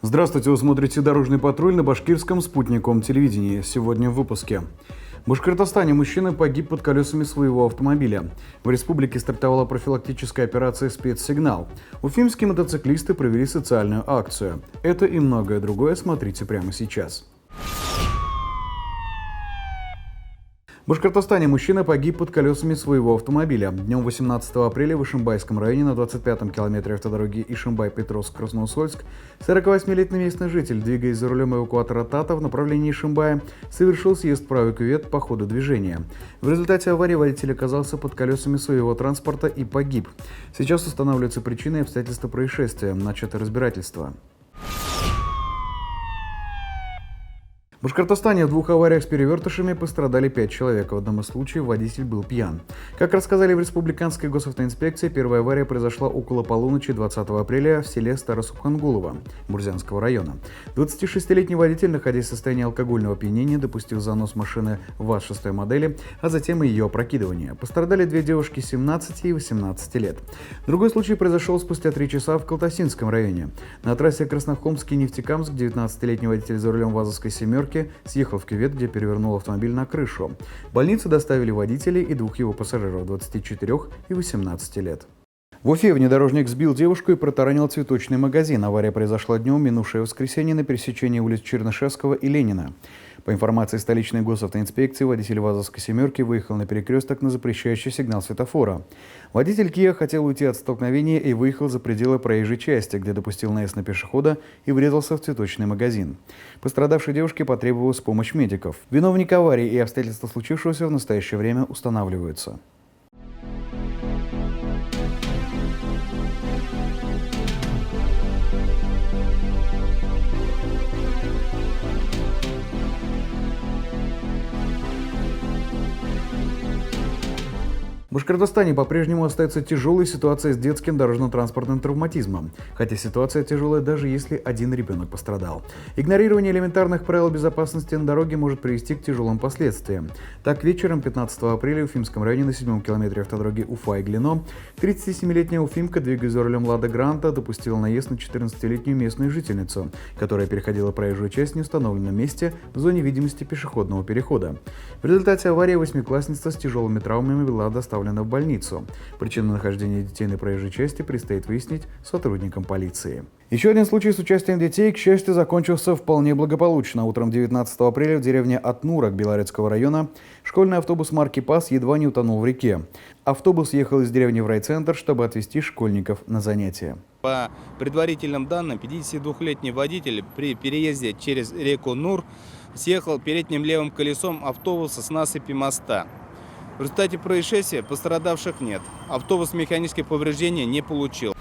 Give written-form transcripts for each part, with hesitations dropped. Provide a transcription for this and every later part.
Здравствуйте, вы смотрите «Дорожный патруль» на башкирском спутниковом телевидении. Сегодня в выпуске. В Башкортостане мужчина погиб под колесами своего автомобиля. В республике стартовала профилактическая операция «Спецсигнал». Уфимские мотоциклисты провели социальную акцию. Это и многое другое смотрите прямо сейчас. В Башкортостане мужчина погиб под колесами своего автомобиля. Днем 18 апреля в Ишимбайском районе на 25-м километре автодороги Ишимбай-Петровск-Красноусольск 48-летний местный житель, двигаясь за рулем эвакуатора ТАТА в направлении Ишимбая, совершил съезд в правый кювет по ходу движения. В результате аварии водитель оказался под колесами своего транспорта и погиб. Сейчас устанавливаются причины и обстоятельства происшествия. Начато разбирательство. В Башкортостане в двух авариях с перевертышами пострадали 5 человек. В одном из случаев водитель был пьян. Как рассказали в Республиканской госавтоинспекции, первая авария произошла около полуночи 20 апреля в селе Старосубхангулово Бурзянского района. 26-летний водитель, находясь в состоянии алкогольного опьянения, допустил занос машины ВАЗ 6 модели, а затем и ее опрокидывание. Пострадали две девушки 17 и 18 лет. Другой случай произошел спустя 3 часа в Калтасинском районе. На трассе Краснохолмский-Нефтекамск 19-летний водитель за рулем ВАЗовской «семерки» съехал в кювет, где перевернул автомобиль на крышу. В больницу доставили водителей и двух его пассажиров 24 и 18 лет. В Уфе внедорожник сбил девушку и протаранил цветочный магазин. Авария произошла днем минувшее воскресенье на пересечении улиц Чернышевского и Ленина. По информации столичной госавтоинспекции, водитель ВАЗовской «семерки» выехал на перекресток на запрещающий сигнал светофора. Водитель Kia хотел уйти от столкновения и выехал за пределы проезжей части, где допустил наезд на пешехода и врезался в цветочный магазин. Пострадавшей девушке потребовалась помощь медиков. Виновник аварии и обстоятельства случившегося в настоящее время устанавливаются. В Башкортостане по-прежнему остается тяжелая ситуация с детским дорожно-транспортным травматизмом, хотя ситуация тяжелая даже если один ребенок пострадал. Игнорирование элементарных правил безопасности на дороге может привести к тяжелым последствиям. Так, вечером 15 апреля в Уфимском районе на 7-м километре автодороги Уфа-Иглино 37-летняя уфимка, двигаясь за рулем Лада Гранта, допустила наезд на 14-летнюю местную жительницу, которая переходила проезжую часть в неустановленном месте в зоне видимости пешеходного перехода. В результате аварии восьмиклассница с тяжелыми травмами была доставлена в больницу. Причину нахождения детей на проезжей части предстоит выяснить сотрудникам полиции. Еще один случай с участием детей, к счастью, закончился вполне благополучно. Утром 19 апреля в деревне Атнурак Белорецкого района школьный автобус марки ПАС едва не утонул в реке. Автобус ехал из деревни в райцентр, чтобы отвезти школьников на занятия. По предварительным данным, 52-летний водитель при переезде через реку Нур съехал передним левым колесом автобуса с насыпи моста. В результате происшествия пострадавших нет. Автобус механических повреждений не получил.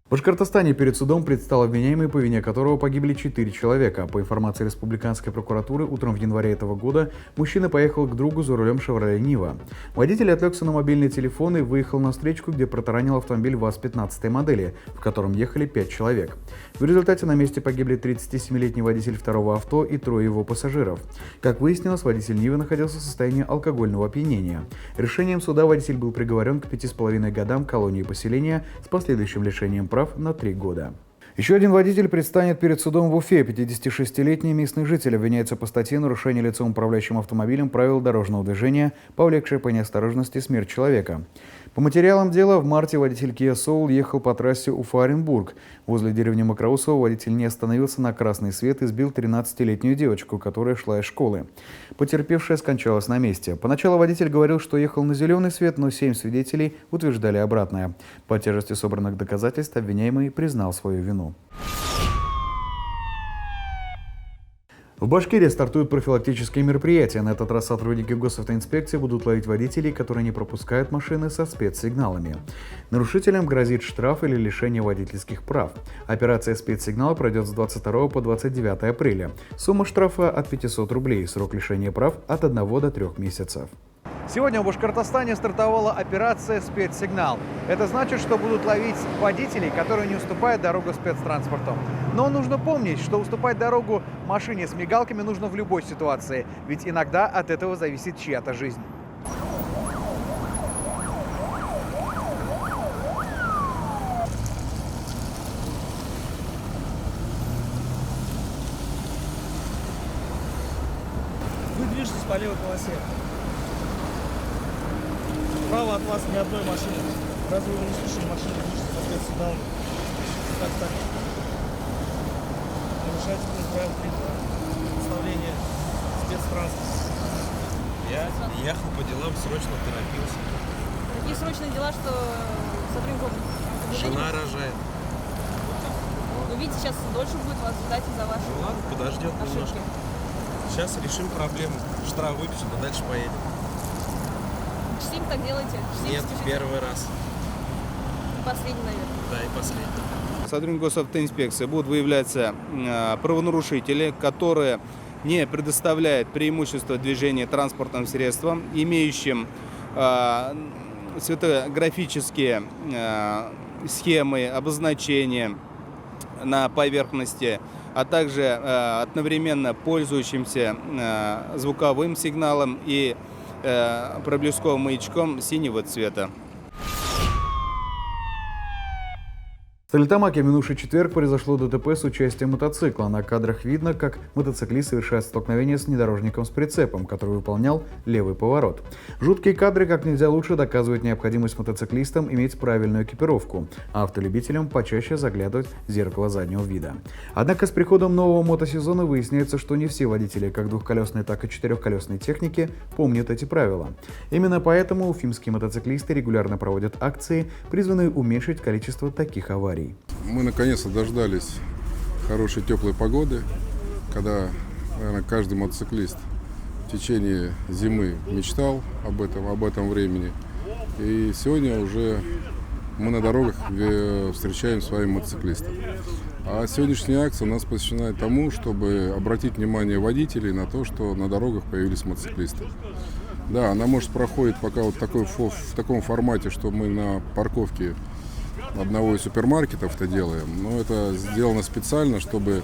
В Башкортостане перед судом предстал обвиняемый, по вине которого погибли 4 человека. По информации Республиканской прокуратуры, утром в январе этого года мужчина поехал к другу за рулем «Шевроле Нива». Водитель отвлекся на мобильный телефон и выехал на встречку, где протаранил автомобиль ВАЗ 15 модели, в котором ехали 5 человек. В результате на месте погибли 37-летний водитель второго авто и 3 его пассажиров. Как выяснилось, водитель Нивы находился в состоянии алкогольного опьянения. Решением суда водитель был приговорен к 5,5 годам колонии поселения с последующим лишением прав на 3 года. Еще один водитель предстанет перед судом в Уфе. 56-летний местный житель обвиняется по статье «Нарушение лицом, управляющим автомобилем, правил дорожного движения, повлекшее по неосторожности смерть человека». По материалам дела, в марте водитель Kia Soul ехал по трассе Уфа-Оренбург. Возле деревни Мокроусово водитель не остановился на красный свет и сбил 13-летнюю девочку, которая шла из школы. Потерпевшая скончалась на месте. Поначалу водитель говорил, что ехал на зеленый свет, но 7 свидетелей утверждали обратное. По тяжести собранных доказательств обвиняемый признал свою вину. В Башкирии стартуют профилактические мероприятия. На этот раз сотрудники госавтоинспекции будут ловить водителей, которые не пропускают машины со спецсигналами. Нарушителям грозит штраф или лишение водительских прав. Операция «Спецсигнал» пройдет с 22 по 29 апреля. Сумма штрафа от 500 рублей, срок лишения прав от 1 до 3 месяцев. Сегодня в Башкортостане стартовала операция «Спецсигнал». Это значит, что будут ловить водителей, которые не уступают дорогу спецтранспорту. Но нужно помнить, что уступать дорогу машине с мигалками нужно в любой ситуации, ведь иногда от этого зависит чья-то жизнь. Вы движетесь по левой полосе. Справа от вас ни одной машины. Разве вы не слышали, машины движутся по спецсигналу? Так. Нарушайте правила представления спецтранспорта. Я ехал по делам, срочно торопился. Такие срочные дела, что сотрудников... Жена рожает. Ну, видите, сейчас дольше будет вас ждать из-за вашей Ну ладно, подождет немножко. ошибки. Сейчас решим проблему. Штраф выпишем, а дальше поедем. Частенько так делаете? Нет, Частенько? первый раз. Последний, наверное. Да, и последний. Сотрудники госавтоинспекции будут выявляться правонарушители, которые не предоставляют преимущество движения транспортным средствам, имеющим светографические схемы, обозначения на поверхности, а также одновременно пользующимся звуковым сигналом и проблесковым маячком синего цвета. В Стерлитамаке в минувший четверг произошло ДТП с участием мотоцикла. На кадрах видно, как мотоциклист совершает столкновение с внедорожником с прицепом, который выполнял левый поворот. Жуткие кадры как нельзя лучше доказывают необходимость мотоциклистам иметь правильную экипировку, а автолюбителям почаще заглядывать в зеркало заднего вида. Однако с приходом нового мотосезона выясняется, что не все водители как двухколесной, так и четырехколесной техники помнят эти правила. Именно поэтому уфимские мотоциклисты регулярно проводят акции, призванные уменьшить количество таких аварий. Мы наконец-то дождались хорошей теплой погоды, когда, наверное, каждый мотоциклист в течение зимы мечтал об этом времени. И сегодня уже мы на дорогах встречаем своих мотоциклистов. А сегодняшняя акция у нас посвящена тому, чтобы обратить внимание водителей на то, что на дорогах появились мотоциклисты. Да, она, может, проходит пока вот в таком формате, что мы на парковке одного из супермаркетов это делаем, но это сделано специально, чтобы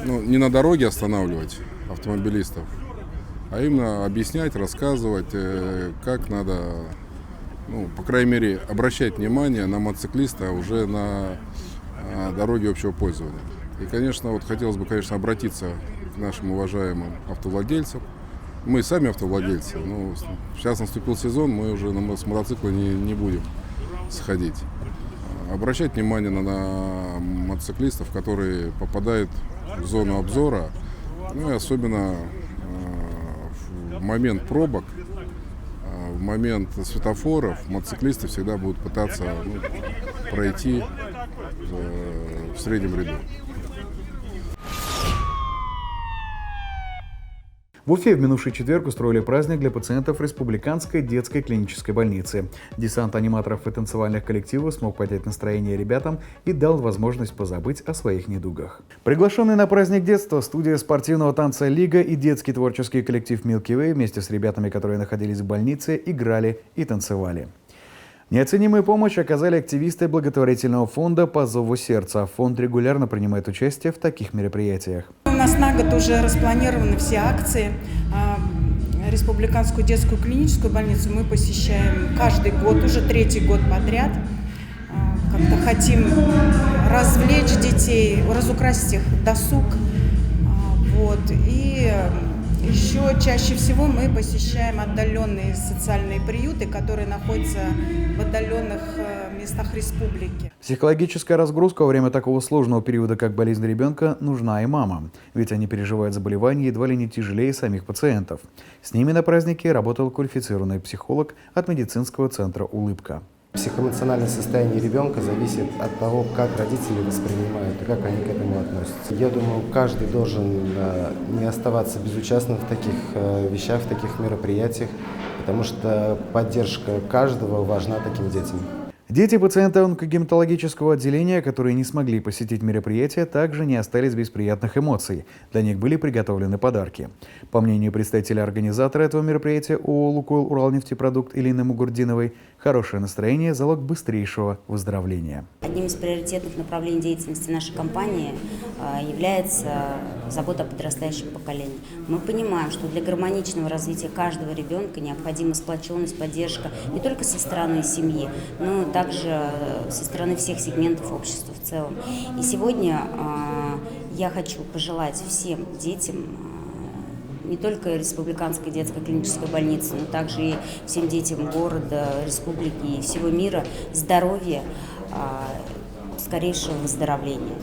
не на дороге останавливать автомобилистов, а именно объяснять, рассказывать, как надо, по крайней мере, обращать внимание на мотоциклиста уже на дороге общего пользования. И, конечно, хотелось бы, обратиться к нашим уважаемым автовладельцам. Мы сами автовладельцы, но сейчас наступил сезон, мы уже с мотоцикла не будем сходить. Обращать внимание на мотоциклистов, которые попадают в зону обзора, и особенно в момент пробок, в момент светофоров мотоциклисты всегда будут пытаться пройти в среднем ряду. В Уфе в минувший четверг устроили праздник для пациентов Республиканской детской клинической больницы. Десант аниматоров и танцевальных коллективов смог поднять настроение ребятам и дал возможность позабыть о своих недугах. Приглашенные на праздник детства студия спортивного танца «Лига» и детский творческий коллектив «Milky Way» вместе с ребятами, которые находились в больнице, играли и танцевали. Неоценимую помощь оказали активисты благотворительного фонда «По зову сердца». Фонд регулярно принимает участие в таких мероприятиях. У нас на год уже распланированы все акции. Республиканскую детскую клиническую больницу мы посещаем каждый год, уже 3-й год подряд. Как-то хотим развлечь детей, разукрасить их досуг. И еще чаще всего мы посещаем отдаленные социальные приюты, которые находятся в отдаленных местах республики. Психологическая разгрузка во время такого сложного периода, как болезнь ребенка, нужна и мамам, ведь они переживают заболевания едва ли не тяжелее самих пациентов. С ними на празднике работал квалифицированный психолог от медицинского центра «Улыбка». Психоэмоциональное состояние ребенка зависит от того, как родители воспринимают и как они к этому относятся. Я думаю, каждый должен не оставаться безучастным в таких вещах, в таких мероприятиях, потому что поддержка каждого важна таким детям. Дети пациенты онкогематологического отделения, которые не смогли посетить мероприятие, также не остались без приятных эмоций. Для них были приготовлены подарки. По мнению представителя организатора этого мероприятия ООО «Лукойл Уралнефтепродукт» Илины Мугурдиновой, хорошее настроение – залог быстрейшего выздоровления. Одним из приоритетных направлений деятельности нашей компании является забота о подрастающем поколении. Мы понимаем, что для гармоничного развития каждого ребенка необходима сплоченность, поддержка не только со стороны семьи, но и также со стороны всех сегментов общества в целом. И сегодня я хочу пожелать всем детям, не только Республиканской детской клинической больницы, но также и всем детям города, республики и всего мира здоровья, скорейшего выздоровления.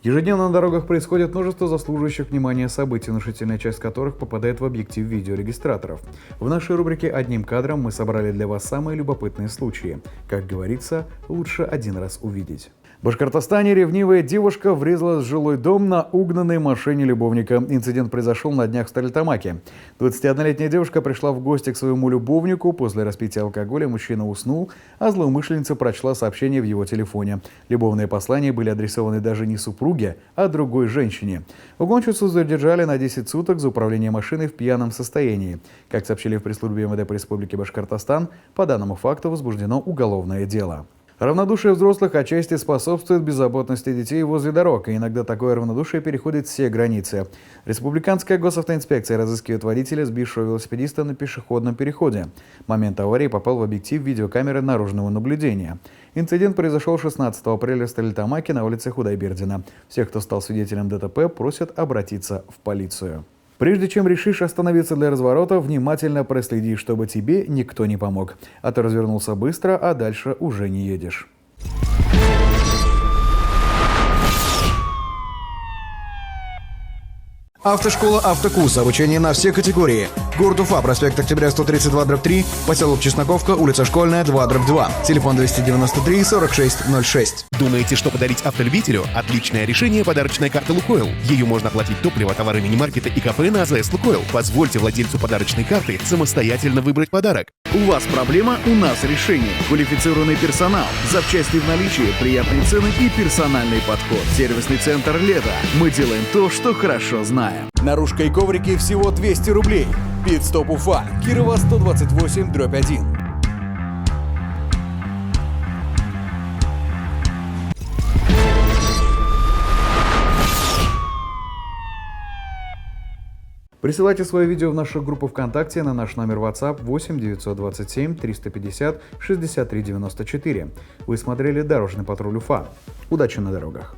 Ежедневно на дорогах происходит множество заслуживающих внимания событий, внушительная часть которых попадает в объектив видеорегистраторов. В нашей рубрике «Одним кадром» мы собрали для вас самые любопытные случаи. Как говорится, лучше один раз увидеть. В Башкортостане ревнивая девушка врезалась в жилой дом на угнанной машине любовника. Инцидент произошел на днях в Стерлитамаке. 21-летняя девушка пришла в гости к своему любовнику. После распития алкоголя мужчина уснул, а злоумышленница прочла сообщение в его телефоне. Любовные послания были адресованы даже не супруге, а другой женщине. Угонщицу задержали на 10 суток за управление машиной в пьяном состоянии. Как сообщили в пресс-службе МВД по Республике Башкортостан, по данному факту возбуждено уголовное дело. Равнодушие взрослых отчасти способствует беззаботности детей возле дорог, и иногда такое равнодушие переходит все границы. Республиканская госавтоинспекция разыскивает водителя, сбившего велосипедиста на пешеходном переходе. Момент аварии попал в объектив видеокамеры наружного наблюдения. Инцидент произошел 16 апреля в Стерлитамаке на улице Худайбердина. Всех, кто стал свидетелем ДТП, просят обратиться в полицию. Прежде чем решишь остановиться для разворота, внимательно проследи, чтобы тебе никто не помог. А то развернулся быстро, а дальше уже не едешь. Автошкола «Автокурс». Обучение на все категории. Город Уфа, проспект Октября 132/3, поселок Чесноковка, улица Школьная, 2/2. Телефон 293 4606. Думаете, что подарить автолюбителю? Отличное решение — подарочная карта «Лукойл». Ее можно оплатить топливо, товары мини-маркета и кафе на АЗС «Лукойл». Позвольте владельцу подарочной карты самостоятельно выбрать подарок. У вас проблема, у нас решение. Квалифицированный персонал, запчасти в наличии, приятные цены и персональный подход. Сервисный центр «Лето». Мы делаем то, что хорошо знаем. Наружка и коврики всего 200 рублей. Пит-стоп Уфа, Кирова 128/1. Присылайте свое видео в нашу группу ВКонтакте на наш номер WhatsApp 8 927 350 63 94. Вы смотрели «Дорожный патруль Уфа». Удачи на дорогах!